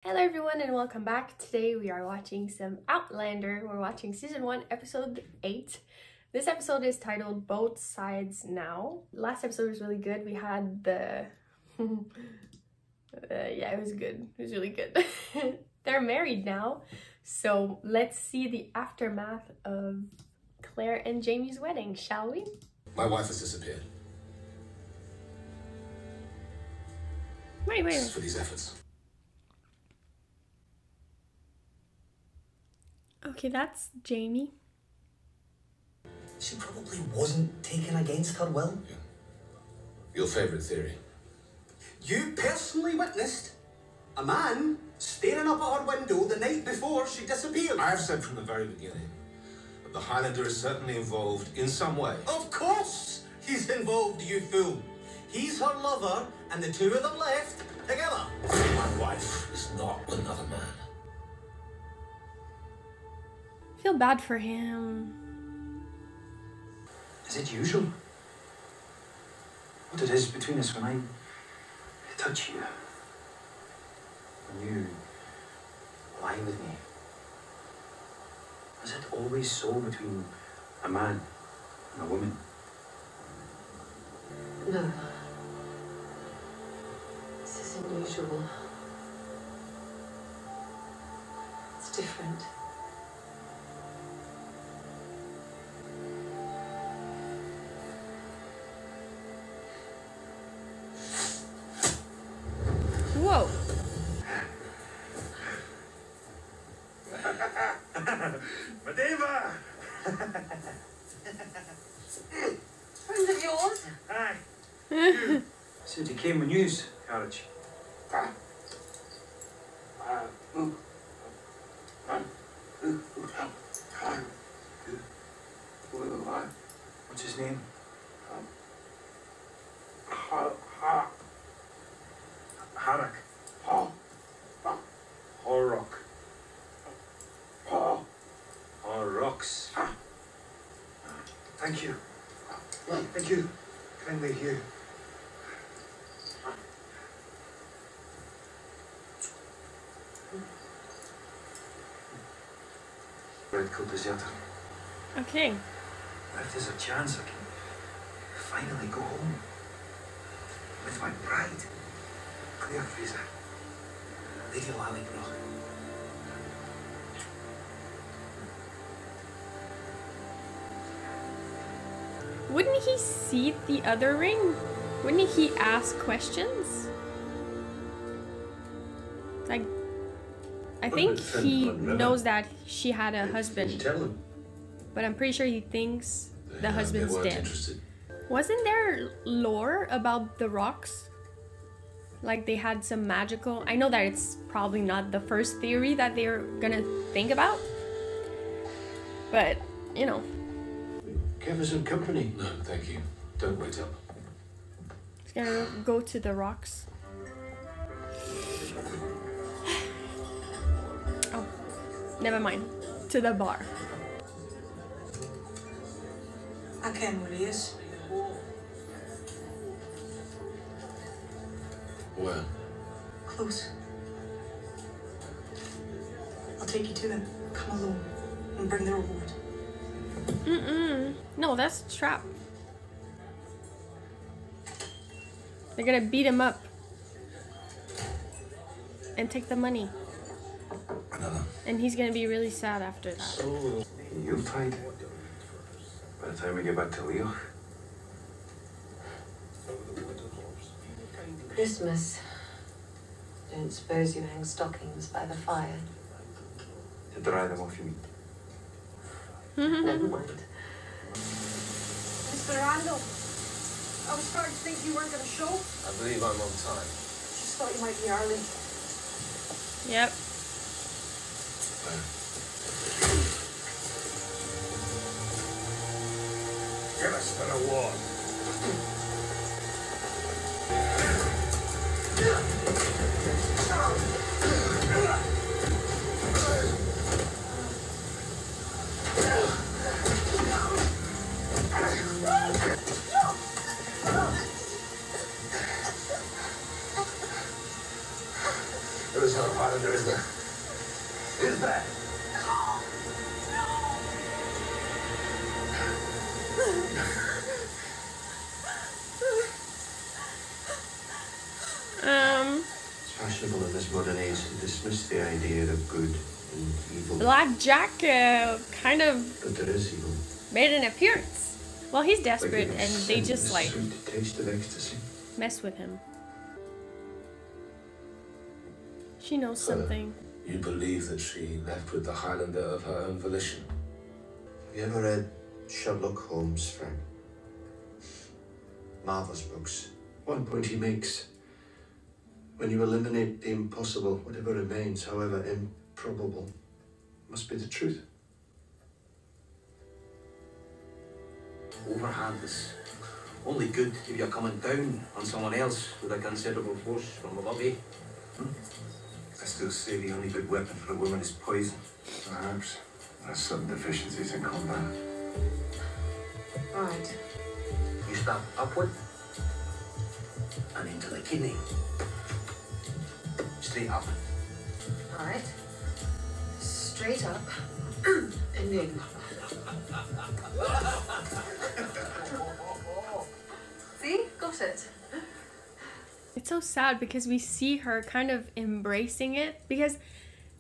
Hello everyone and welcome back. Today we are watching some Outlander. We're watching season 1 episode 8. This episode is titled Both Sides Now. Last episode was really good. We had the yeah, it was good. It was really good. They're married now. So let's see the aftermath of Claire and Jamie's wedding, shall we? My wife has disappeared. Wait. For these efforts. Okay, that's Jamie. She probably wasn't taken against her will. Yeah. Your favorite theory? You personally witnessed a man staring up at her window the night before she disappeared. I have said from the very beginning that the Highlander is certainly involved in some way. Of course he's involved, you fool. He's her lover, and the two of them left together. My wife is not another man. I feel bad for him. Is it usual? What it is between us when I touch you? When you lie with me? Is it always so between a man and a woman? No. This isn't usual. It's different. Whoa. Madeva! Friend of yours? Hi. Said you came with news, carriage. What's his name? Harak. Horrock. Horrocks. Thank you. Thank you. Kindly here. Red coat deserter. Okay. If there's a chance I can finally go home with my bride, Claire Fraser, Lady Lallybrook. Wouldn't he see the other ring? Wouldn't he ask questions? Like, I think he knows that she had a husband, but I'm pretty sure he thinks the husband's dead. Interested. Wasn't there lore about the rocks? Like they had some magical... I know that it's probably not the first theory that they're gonna think about, but, you know. Give us some company. No, thank you. Don't wait up. He's gonna go to the rocks. Oh, never mind. To the bar. I ken where he is. Where? Close. I'll take you to him. Come along and bring the reward. No, that's a trap. They're gonna beat him up and take the money. And he's gonna be really sad after that. So, you'll fight by the time we get back to Leo. Christmas. Don't suppose you hang stockings by the fire. To dry them off, you mean? Never mind. Mr. Randall, I was starting to think you weren't going to show. I believe I'm on time. Just thought you might be early. Yep. Give us the reward. There is no Highlander is there? Is there? It's fashionable in this modern age to dismiss the idea of good and evil. Black Jack kind of But there is evil. made an appearance. Well, he's desperate, Like and they just the like sweet taste of ecstasy. mess with him. She knows something. You believe that she left with the Highlander of her own volition? Have you ever read Sherlock Holmes, Frank? Marvellous books. One point he makes: when you eliminate the impossible, whatever remains, however improbable, must be the truth. Overhand is only good if you're coming down on someone else with a considerable force from above, eh? I still say the only good weapon for a woman is poison. Perhaps there are some deficiencies in combat. Right. You stab upward and into the kidney. Straight up. Right. Straight up. And in. See? Got it. It's so sad because we see her kind of embracing it, because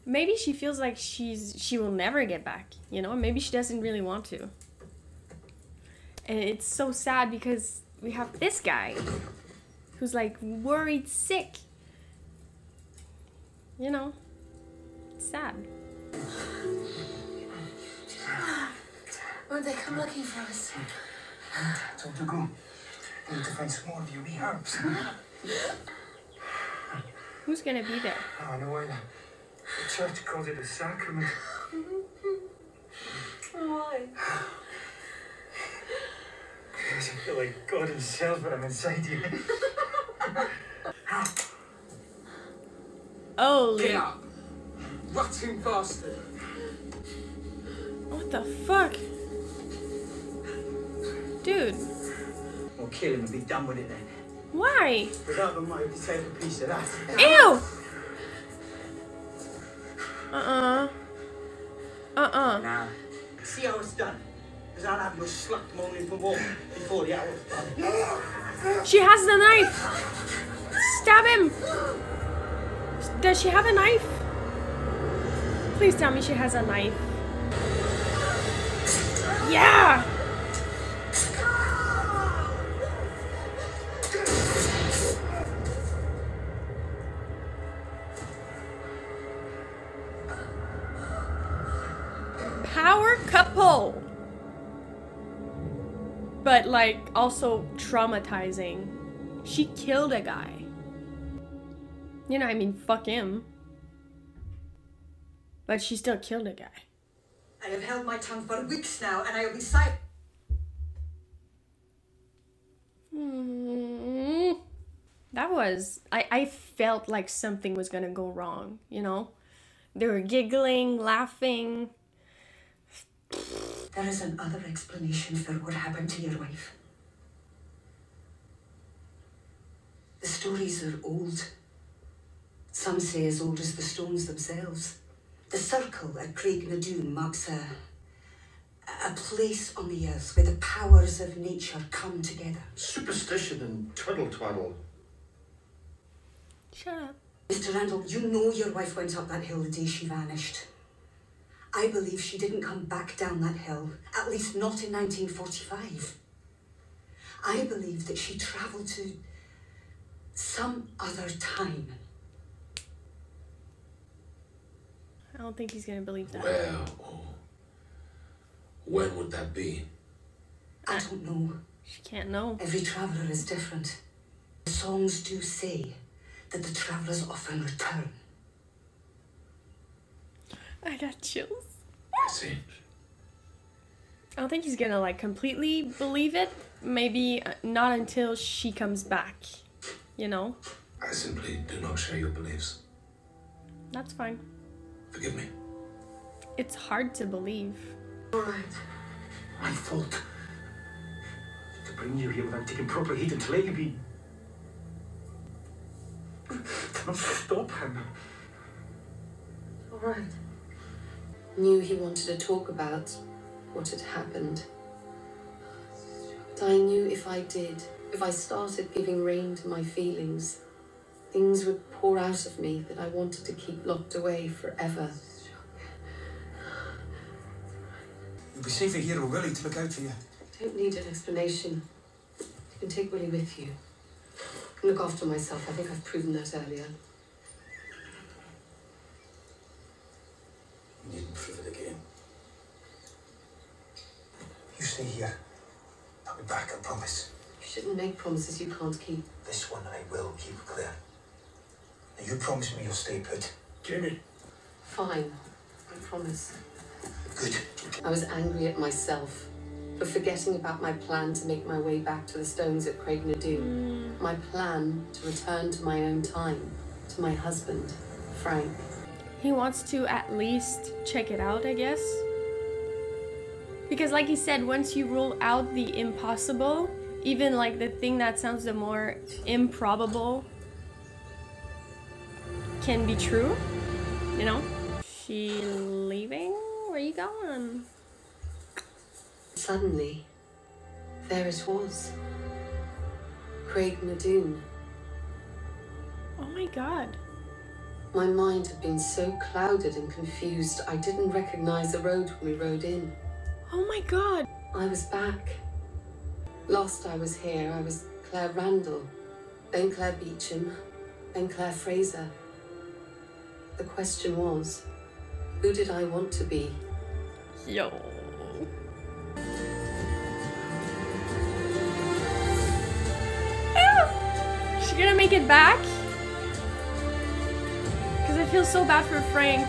maybe she feels like she will never get back, you know? Maybe she doesn't really want to. And it's so sad because we have this guy who's like worried sick. You know? It's sad. Won't they come looking for us? Time to go. We need to find some more of your wee herbs. Who's gonna be there? Oh, no, I know. The church calls it a sacrament. Why? Because I feel like God himself when I'm inside you. Holy. Get up! Rotting bastard! What the fuck? Dude, We'll kill him and be done with it then. why? Without the money to take a piece of that. Ew! Nah. See how it's done? Because I'll have your slut moaning for more before the hour's done. She has the knife! Stab him! Does she have a knife? Please tell me she has a knife. Yeah! Power couple! But like also traumatizing. She killed a guy. You know, I mean, fuck him. But she still killed a guy. I have held my tongue for weeks now, and I will be silent. That was... I felt like something was gonna go wrong, you know? They were giggling, laughing. There is another explanation for what happened to your wife. The stories are old. Some say as old as the stones themselves. The circle at Craignadoon marks a place on the earth where the powers of nature come together. Superstition and twiddle-twaddle. Shut up. Mr. Randall, you know your wife went up that hill the day she vanished. I believe she didn't come back down that hill, at least not in 1945. I believe that she travelled to some other time. I don't think he's gonna believe that. Where or when would that be? I don't know. She can't know. Every traveller is different. The songs do say that the travellers often return. I got chills. I see. I don't think he's gonna like completely believe it. Maybe not until she comes back. You know? I simply do not share your beliefs. That's fine. Forgive me. It's hard to believe. All right. My fault. To bring you here without taking proper heed and to let you be... To not stop him. all right. Knew he wanted to talk about what had happened. But I knew if I did, if I started giving rein to my feelings, things would pour out of me that I wanted to keep locked away forever. You'll be safer here with Willie to look out for you. I don't need an explanation. You can take Willie with you. I can look after myself. I think I've proven that earlier. You needn't prove it again. You stay here. I'll be back, I promise. You shouldn't make promises you can't keep. This one I will keep, Claire. Now you promise me you'll stay put. Jamie. Fine. I promise. Good. I was angry at myself for forgetting about my plan to make my way back to the stones at Craig Nadoon. My plan to return to my own time, to my husband, Frank. He wants to at least check it out, I guess. Because like he said, once you rule out the impossible, even like the thing that sounds the more improbable can be true, you know? She leaving? Where are you going? Suddenly, there it was. Craig Nadoon. Oh my god. My mind had been so clouded and confused, I didn't recognize the road when we rode in. Oh my god. I was back. Last I was here, I was Claire Randall, then Claire Beecham, then Claire Fraser. The question was, who did I want to be? Yo. Is she gonna make it back? Because I feel so bad for Frank.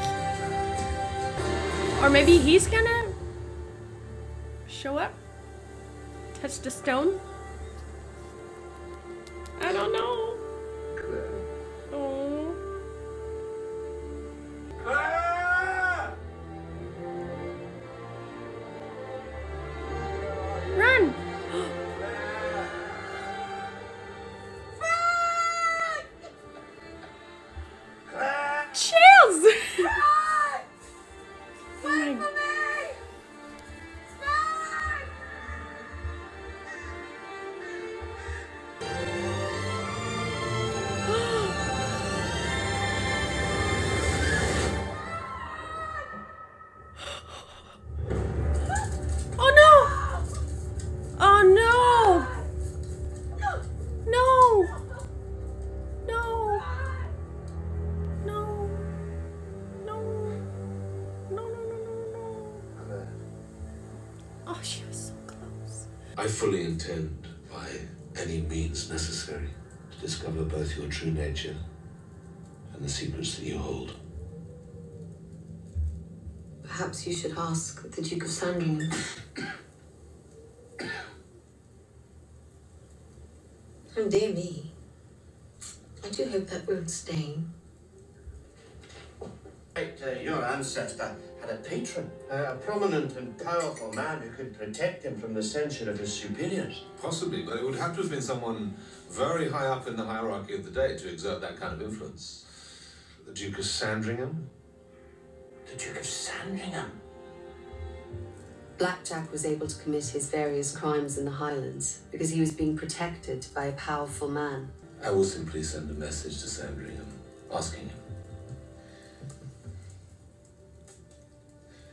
Or maybe he's gonna show up? Touch the stone? I don't know. Oh. Run! Chills! Oh my God. Oh no! Oh no! No! No! No! No! No! No! No! No! Oh, she was so close. I fully intend, by any means necessary, to discover both your true nature and the secrets that you hold. Perhaps you should ask the Duke of Sandringham. Oh dear me. I do hope that won't stain. Right, your ancestor had a patron, a prominent and powerful man who could protect him from the censure of his superiors. Possibly, but it would have to have been someone very high up in the hierarchy of the day to exert that kind of influence. The Duke of Sandringham? The Duke of Sandringham? Blackjack was able to commit his various crimes in the Highlands because he was being protected by a powerful man. I will simply send a message to Sandringham, asking him.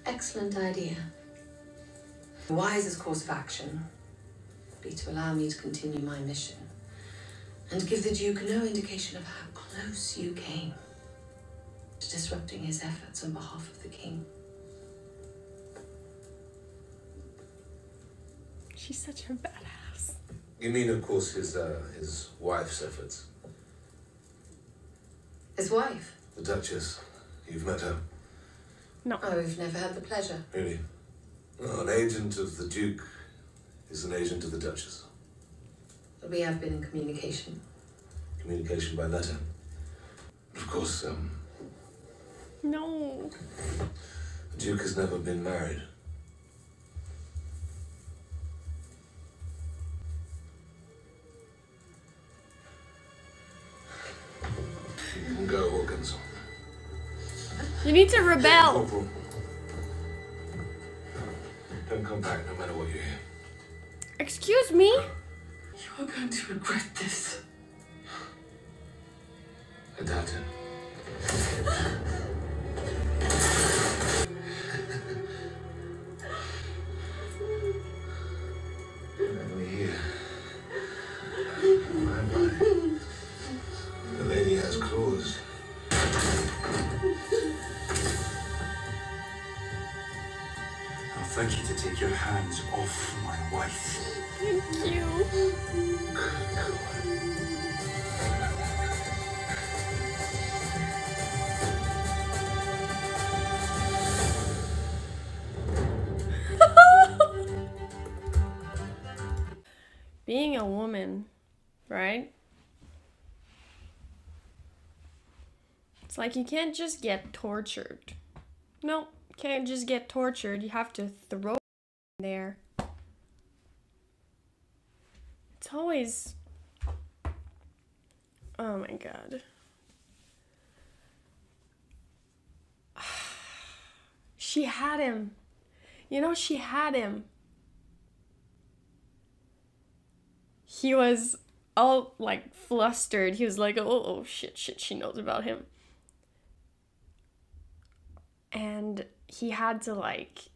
Excellent idea. The wisest course of action would be to allow me to continue my mission and give the Duke no indication of how close you came to disrupting his efforts on behalf of the King. She's such a badass. You mean, of course, his wife's efforts? His wife? The Duchess. You've met her? No. Oh, we've never had the pleasure. Really? Well, an agent of the Duke is an agent of the Duchess. But we have been in communication. Communication by letter. Of course, No. the Duke has never been married. You can go, Wilkins. You need to rebel. Corporal. Don't come back no matter what you hear. Excuse me? You are going to regret this. I doubt it. Over here. My. The lady has claws. I'll thank you to take your hands off my wife. Thank you. Being a woman, right? It's like you can't just get tortured. No, can't just get tortured. You have to throw it in there. It's always... Oh my god. She had him. You know, she had him. He was all like flustered. He was like, oh shit, she knows about him. And he had to like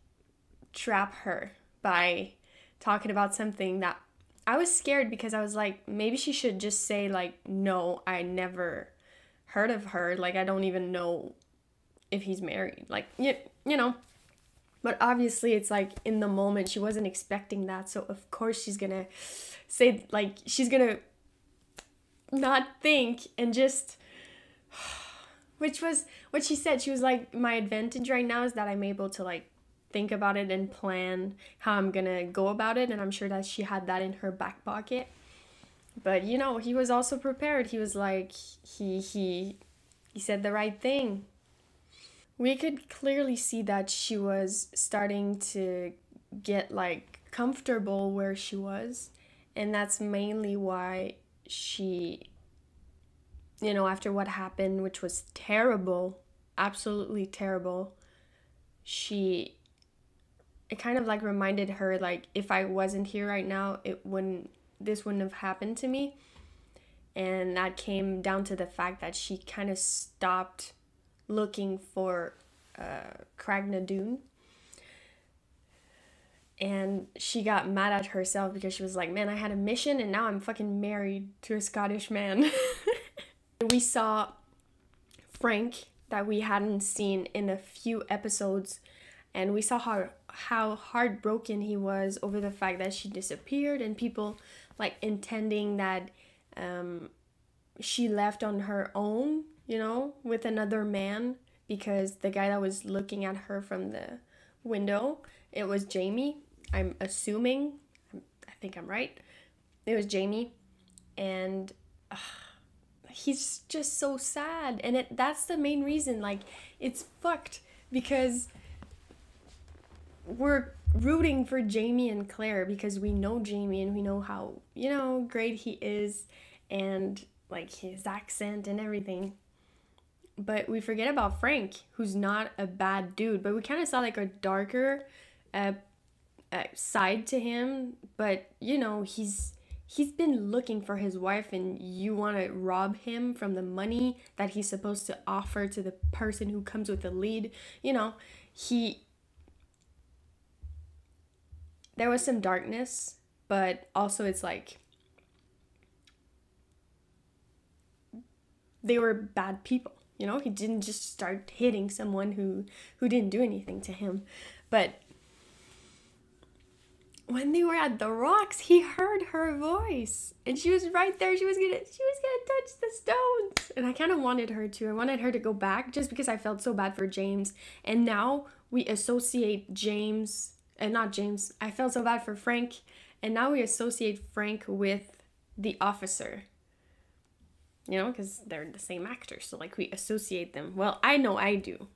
trap her by talking about something that I was scared, because I was like, maybe she should just say like, no, I never heard of her. Like, I don't even know if he's married. Like, you know. But obviously it's like in the moment she wasn't expecting that. So of course she's gonna say, like, she's gonna not think and just... Which was what she said. She was like, my advantage right now is that I'm able to like think about it and plan how I'm gonna go about it. And I'm sure that she had that in her back pocket. But you know, he was also prepared. He was like, he said the right thing. We could clearly see that she was starting to get like comfortable where she was. And that's mainly why she, you know, after what happened, which was terrible, absolutely terrible, it kind of like reminded her, like, if I wasn't here right now, this wouldn't have happened to me. And that came down to the fact that she kind of stopped looking for Cragna Dune. And she got mad at herself because she was like, man, I had a mission and now I'm fucking married to a Scottish man. We saw Frank that we hadn't seen in a few episodes, and we saw how heartbroken he was over the fact that she disappeared, and people like intending that she left on her own, you know, with another man, because the guy that was looking at her from the window, it was Jamie. I'm assuming, I think I'm right. It was Jamie, and he's just so sad. And that's the main reason, like, it's fucked, because we're rooting for Jamie and Claire because we know Jamie and we know how, you know, great he is, and like his accent and everything. But we forget about Frank, who's not a bad dude, but we kind of saw like a darker side to him. But you know, he's been looking for his wife, and you want to rob him from the money that he's supposed to offer to the person who comes with the lead. You know, there was some darkness, but also it's like they were bad people. You know, he didn't just start hitting someone who didn't do anything to him. But when they were at the rocks, he heard her voice, and she was right there. She was gonna touch the stones, and I kind of wanted her to. I wanted her to go back just because I felt so bad for James. And now we associate James, and not James. I felt so bad for Frank, and now we associate Frank with the officer. You know, because they're the same actor, so like we associate them. Well, I know I do,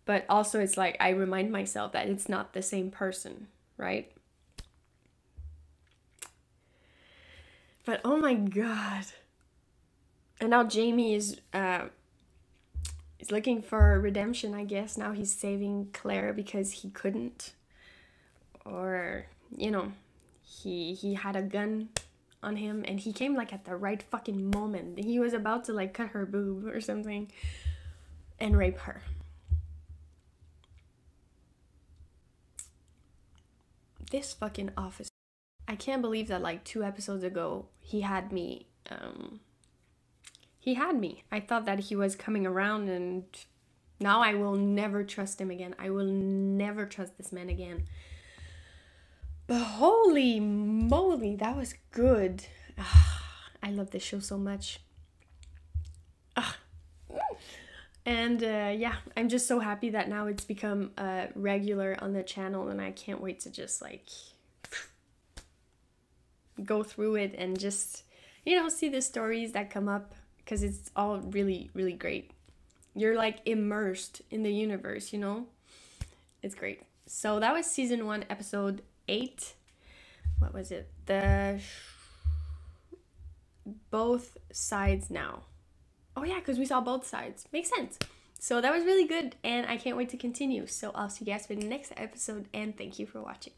but also it's like I remind myself that it's not the same person, right? But oh my god. And now Jamie is he's looking for redemption, I guess. Now he's saving Claire because he couldn't. Or, you know, he had a gun on him and he came like at the right fucking moment. He was about to like cut her boob or something and rape her. This fucking officer. I can't believe that like 2 episodes ago he had me. I thought that he was coming around, and now I will never trust him again. I will never trust this man again. But holy moly, that was good. I love this show so much. And yeah, I'm just so happy that now it's become regular on the channel, and I can't wait to just like go through it and just, you know, see the stories that come up, because it's all really, really great. You're like immersed in the universe, you know? It's great. So that was season 1, episode 8. What was it? Both sides now. Oh yeah, because we saw both sides. Makes sense. So that was really good, and I can't wait to continue. So I'll see you guys for the next episode, and thank you for watching.